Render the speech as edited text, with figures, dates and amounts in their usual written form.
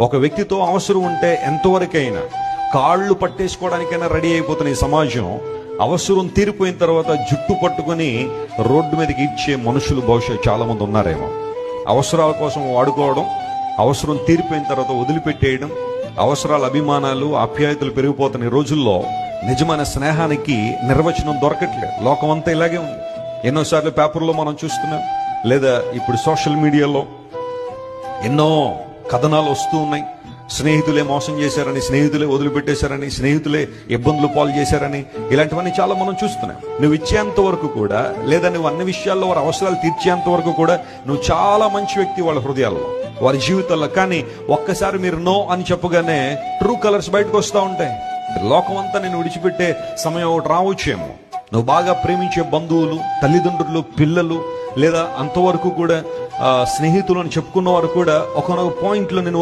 ఒక వ్యక్తితో అవసరం ఉంటే ఎంతవరకైనా కాళ్ళు పట్టేసుకోవడానికైనా రెడీ అయిపోతున్న ఈ సమాజం అవసరం తీరిపోయిన తర్వాత జుట్టు పట్టుకొని రోడ్డు మీదకి ఇచ్చే మనుషులు బహుశా చాలా మంది ఉన్నారేమో. అవసరాల కోసం వాడుకోవడం, అవసరం తీరిపోయిన తర్వాత వదిలిపెట్టేయడం, అవసరాల అభిమానాలు ఆప్యాయతలు పెరిగిపోతున్న ఈ రోజుల్లో నిజమైన స్నేహానికి నిర్వచనం దొరకట్లేదు. లోకం అంతా ఇలాగే ఉంది. ఎన్నోసార్లు పేపర్లో మనం చూస్తున్నాం, లేదా ఇప్పుడు సోషల్ మీడియాలో ఎన్నో కథనాలు వస్తూ ఉన్నాయి. స్నేహితులే మోసం చేశారని, స్నేహితులే వదిలిపెట్టేశారని, స్నేహితులే ఇబ్బందులు పాలు చేశారని, ఇలాంటివన్నీ చాలా మనం చూస్తున్నాం. నువ్వు ఇచ్చేంత వరకు కూడా, లేదా నువ్వు అన్ని విషయాల్లో వారి అవసరాలు తీర్చేంత వరకు కూడా నువ్వు చాలా మంచి వ్యక్తి వాళ్ళ హృదయాల్లో, వారి జీవితాల్లో. కానీ ఒక్కసారి మీరు నో అని చెప్పగానే ట్రూ కలర్స్ బయటకు వస్తూ ఉంటాయి. లోకం అంతా నేను విడిచిపెట్టే సమయం ఒకటి రావచ్చేమో. నువ్వు బాగా ప్రేమించే బంధువులు, తల్లిదండ్రులు, పిల్లలు, లేదా అంతవరకు కూడా స్నేహితులు అని చెప్పుకున్న వారు కూడా ఒకనొక పాయింట్లో నేను